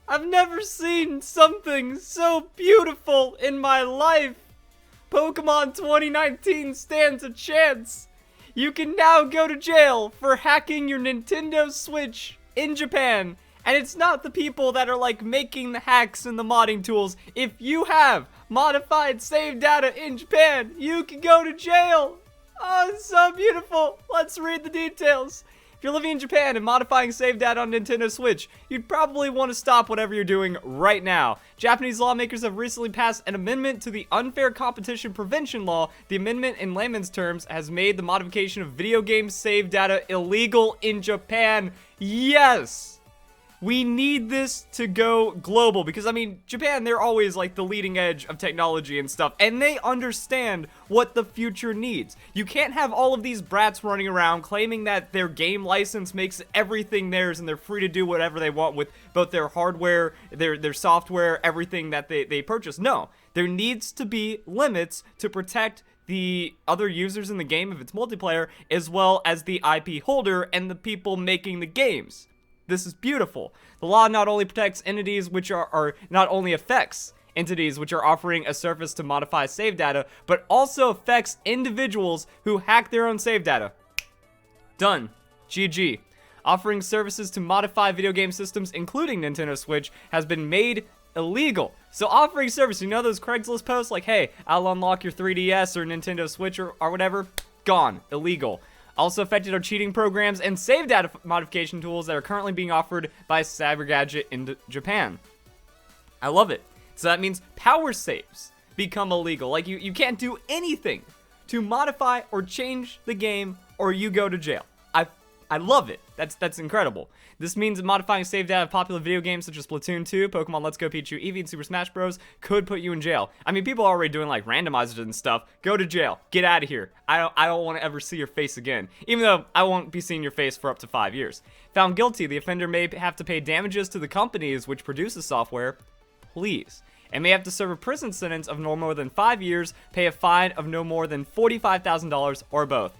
I've never seen something so beautiful in my life. Pokemon 2019 stands a chance. You can now go to jail for hacking your Nintendo Switch in Japan. And it's not the people that are like making the hacks and the modding tools. If you have modified save data in Japan, you can go to jail. Oh, it's so beautiful. Let's read the details. If you're living in Japan and modifying save data on Nintendo Switch, you'd probably want to stop whatever you're doing right now. Japanese lawmakers have recently passed an amendment to the Unfair Competition Prevention Law. The amendment, in layman's terms, has made the modification of video game save data illegal in Japan. Yes! We need this to go global because, I mean, Japan, they're always like the leading edge of technology and stuff, and they understand what the future needs. You can't have all of these brats running around claiming that their game license makes everything theirs and they're free to do whatever they want with both their hardware, their software, everything that they purchase. No, there needs to be limits to protect the other users in the game if it's multiplayer, as well as the IP holder and the people making the games. This is beautiful. The law not only protects entities which are not only affects entities which are offering a service to modify save data, but also affects individuals who hack their own save data. Done. GG. Offering services to modify video game systems, including Nintendo Switch, has been made illegal. So offering service, you know those Craigslist posts like, hey, I'll unlock your 3DS or Nintendo Switch or whatever? Gone. Illegal. Also affected are cheating programs and save data modification tools that are currently being offered by Cybergadget in Japan. I love it. So that means power saves become illegal. Like you can't do anything to modify or change the game or you go to jail. I love it. That's incredible. This means modifying save data of popular video games such as Splatoon 2, Pokemon Let's Go Pikachu, Eevee, and Super Smash Bros. Could put you in jail. I mean, people are already doing like randomizers and stuff. Go to jail. Get out of here. I don't want to ever see your face again. Even though I won't be seeing your face for up to 5 years. Found guilty, the offender may have to pay damages to the companies which produce the software. Please. And may have to serve a prison sentence of no more than 5 years, pay a fine of no more than $45,000 or both.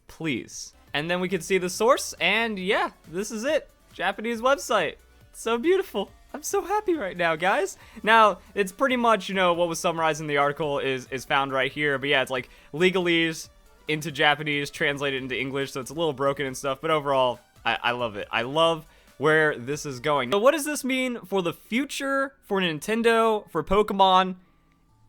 Please. And then we can see the source, and yeah, this is it. Japanese website. So beautiful. I'm so happy right now, guys. Now, it's pretty much, you know, what was summarized in the article is found right here. But yeah, it's like legalese into Japanese, translated into English, so it's a little broken and stuff. But overall, I love it. I love where this is going. So what does this mean for the future, for Nintendo, for Pokemon?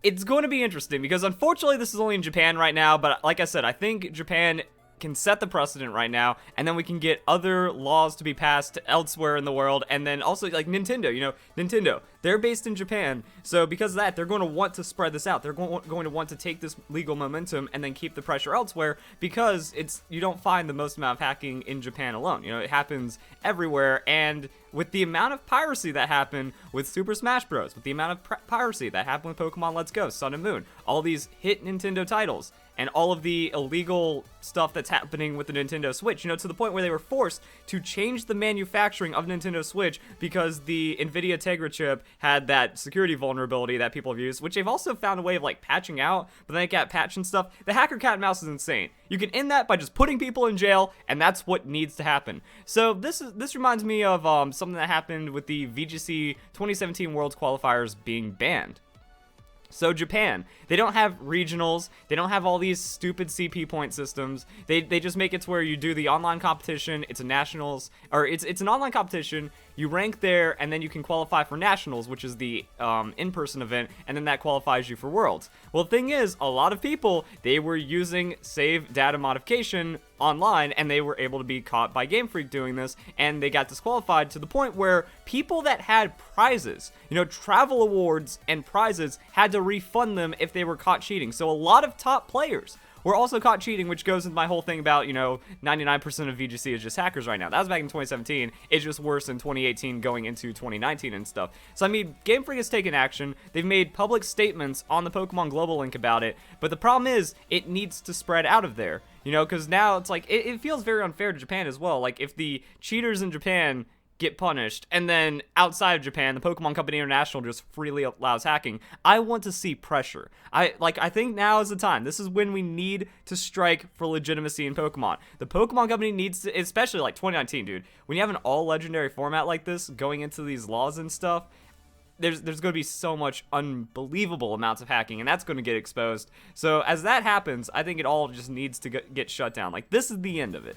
It's going to be interesting because unfortunately this is only in Japan right now. But like I said, I think Japan can set the precedent right now, and then we can get other laws to be passed elsewhere in the world. And then also like Nintendo, you know, Nintendo, they're based in Japan, so because of that, they're going to want to spread this out. They're going to want to take this legal momentum and then keep the pressure elsewhere, because you don't find the most amount of hacking in Japan alone. You know, it happens everywhere. And with the amount of piracy that happened with Super Smash Bros., with the amount of piracy that happened with Pokemon Let's Go, Sun and Moon, all these hit Nintendo titles, and all of the illegal stuff that's happening with the Nintendo Switch, you know, to the point where they were forced to change the manufacturing of Nintendo Switch because the NVIDIA Tegra chip had that security vulnerability that people have used, which they've also found a way of like patching out, but then it got patched and stuff. The hacker cat and mouse is insane. You can end that by just putting people in jail, and that's what needs to happen. So this reminds me of something that happened with the VGC 2017 Worlds qualifiers being banned. So Japan, they don't have regionals, they don't have all these stupid CP point systems. They just make it to where you do the online competition, it's a nationals, or it's an online competition, you rank there, and then you can qualify for nationals, which is the in-person event, and then that qualifies you for worlds. Well, the thing is, a lot of people, they were using save data modification online, and they were able to be caught by Game Freak doing this, and they got disqualified to the point where people that had prizes, you know, travel awards and prizes, had to refund them if they were caught cheating. So a lot of top players were also caught cheating, which goes into my whole thing about, you know, 99% of VGC is just hackers right now. That was back in 2017. It's just worse in 2018 going into 2019 and stuff. So, I mean, Game Freak has taken action. They've made public statements on the Pokemon Global link about it. But the problem is, it needs to spread out of there. You know, because now it's like, it feels very unfair to Japan as well. Like, if the cheaters in Japan get punished, and then outside of Japan, the Pokemon Company International just freely allows hacking. I want to see pressure. I think now is the time. This is when we need to strike for legitimacy in Pokemon. The Pokemon Company needs to, especially like 2019, dude. When you have an all legendary format like this going into these laws and stuff, there's going to be so much unbelievable amounts of hacking, and that's going to get exposed. So as that happens, I think it all just needs to get shut down. Like, this is the end of it.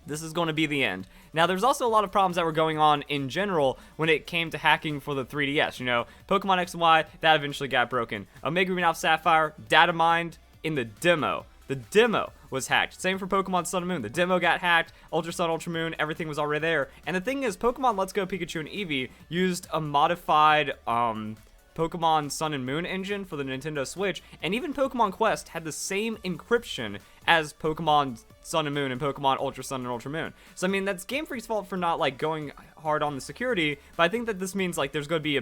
This is going to be the end. Now, there's also a lot of problems that were going on in general when it came to hacking for the 3DS. You know, Pokemon X and Y, that eventually got broken. Omega Green Alpha Sapphire, data mined in the demo. The demo was hacked. Same for Pokemon Sun and Moon. The demo got hacked. Ultra Sun, Ultra Moon, everything was already there. And the thing is, Pokemon Let's Go Pikachu and Eevee used a modified Pokemon Sun and Moon engine for the Nintendo Switch, and even Pokemon Quest had the same encryption as Pokemon Sun and Moon and Pokemon Ultra Sun and Ultra Moon. So I mean, that's Game Freak's fault for not like going hard on the security, but I think that this means like there's going to be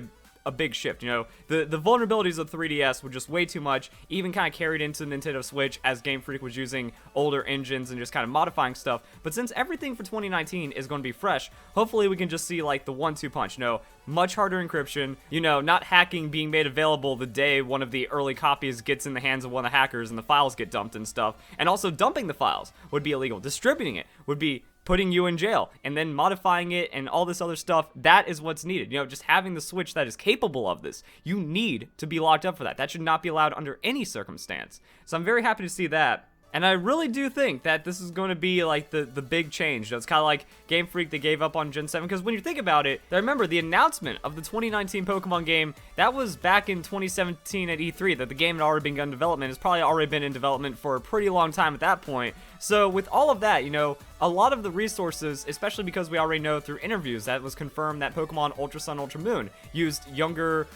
a big shift. You know, the vulnerabilities of 3DS were just way too much, even kind of carried into Nintendo Switch as Game Freak was using older engines and just kind of modifying stuff. But since everything for 2019 is going to be fresh, hopefully we can just see like the 1-2 punch. You know, much harder encryption, you know, not hacking being made available the day one of the early copies gets in the hands of one of the hackers and the files get dumped and stuff. And also dumping the files would be illegal. Distributing it would be putting you in jail, and then modifying it and all this other stuff. That is what's needed. You know, just having the Switch that is capable of this, you need to be locked up for that. That should not be allowed under any circumstance. So I'm very happy to see that. And I really do think that this is going to be like the big change. It's kind of like Game Freak, they gave up on Gen 7. Because when you think about it, I remember the announcement of the 2019 Pokemon game, that was back in 2017 at E3, that the game had already begun development. It's probably already been in development for a pretty long time at that point. So with all of that, you know, a lot of the resources, especially because we already know through interviews that it was confirmed that Pokemon Ultra Sun, Ultra Moon used younger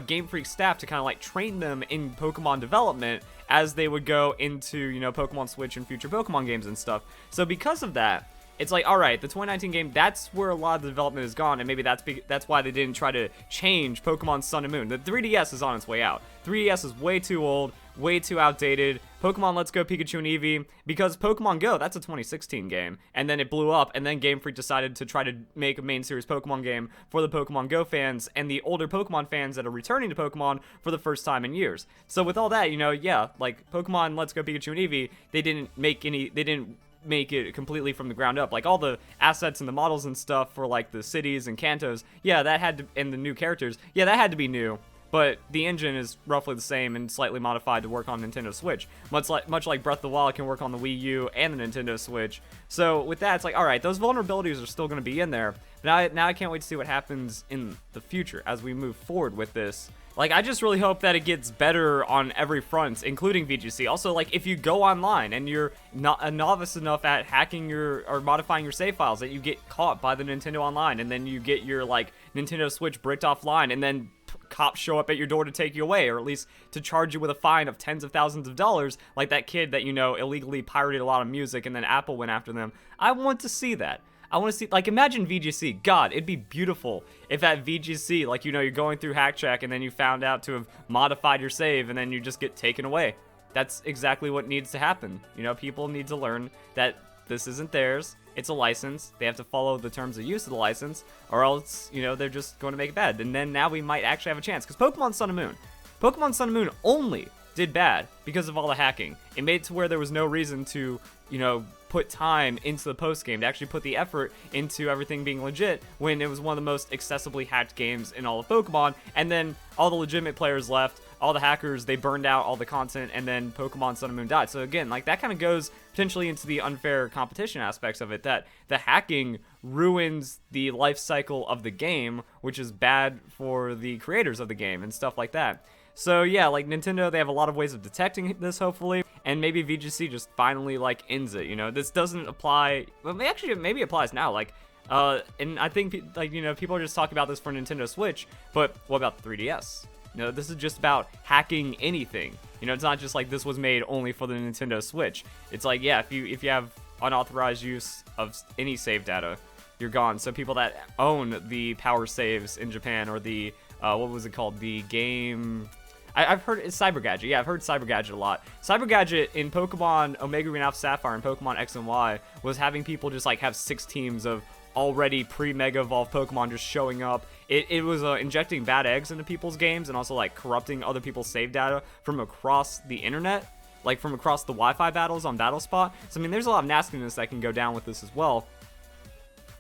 Game Freak staff to kind of like train them in Pokemon development as they would go into, you know, Pokemon Switch and future Pokemon games and stuff. So because of that, it's like, all right, the 2019 game, that's where a lot of the development is gone, and maybe that's why they didn't try to change Pokemon Sun and Moon. The 3DS is on its way out. 3DS is way too old, way too outdated. Pokemon Let's Go Pikachu and Eevee, because Pokemon Go, that's a 2016 game, and then it blew up, and then Game Freak decided to try to make a main series Pokemon game for the Pokemon Go fans and the older Pokemon fans that are returning to Pokemon for the first time in years. So with all that, you know, yeah, like Pokemon Let's Go Pikachu and Eevee, they didn't make it completely from the ground up. Like all the assets and the models and stuff for like the cities and Kantos, yeah, that had to, and the new characters, yeah, that had to be new. But the engine is roughly the same and slightly modified to work on Nintendo Switch. Much like Breath of the Wild can work on the Wii U and the Nintendo Switch. So with that, it's like, all right, those vulnerabilities are still going to be in there. But now I can't wait to see what happens in the future as we move forward with this. Like, I just really hope that it gets better on every front, including VGC. Also, like, if you go online and you're not a novice enough at hacking or modifying your save files, that you get caught by the Nintendo Online, and then you get your, like, Nintendo Switch bricked offline, and then cops show up at your door to take you away, or at least to charge you with a fine of tens of thousands of dollars, like that kid that, you know, illegally pirated a lot of music, and then Apple went after them. I want to see that. I want to see, like, imagine VGC. God, it'd be beautiful if at VGC, like, you know, you're going through Hack Check and then you found out to have modified your save and then you just get taken away. That's exactly what needs to happen. You know, people need to learn that this isn't theirs. It's a license. They have to follow the terms of use of the license, or else, you know, they're just going to make it bad. And then now we might actually have a chance. Because Pokemon Sun and Moon only did bad because of all the hacking. It made it to where there was no reason to, you know, put time into the post game, to actually put the effort into everything being legit, when it was one of the most accessibly hacked games in all of Pokemon. And then all the legitimate players left, all the hackers, they burned out all the content, and then Pokemon Sun and Moon died. So again, like, that kind of goes potentially into the unfair competition aspects of it, that the hacking ruins the life cycle of the game, which is bad for the creators of the game and stuff like that. So yeah, like, Nintendo, they have a lot of ways of detecting this, hopefully, and maybe VGC just finally, like, ends it, you know? This doesn't apply, well, actually, it maybe applies now, like, and I think, like, you know, people are just talking about this for Nintendo Switch, but what about the 3DS? You know, this is just about hacking anything. You know, it's not just like this was made only for the Nintendo Switch. It's like, yeah, if you have unauthorized use of any save data, you're gone. So people that own the power saves in Japan, or the, what was it called? The game... I've heard it's Cyber Gadget. Yeah, I've heard Cyber Gadget a lot. Cyber Gadget in Pokemon Omega Green Alpha Sapphire and Pokemon X and Y was having people just, like, have 6 teams of already pre-Mega Evolved Pokemon just showing up. It was injecting bad eggs into people's games and also like corrupting other people's save data from across the internet, like from across the Wi-Fi battles on BattleSpot. So I mean, there's a lot of nastiness that can go down with this as well.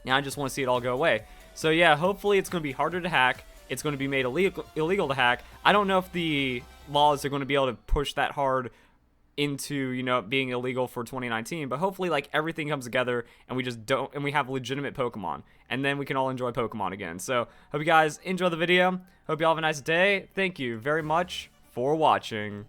Now I just want to see it all go away. So yeah, hopefully it's going to be harder to hack. It's going to be made illegal to hack. I don't know if the laws are going to be able to push that hard into, you know, being illegal for 2019, but hopefully like everything comes together and we have legitimate Pokemon, and then we can all enjoy Pokemon again. So hope you guys enjoy the video. Hope you all have a nice day. Thank you very much for watching.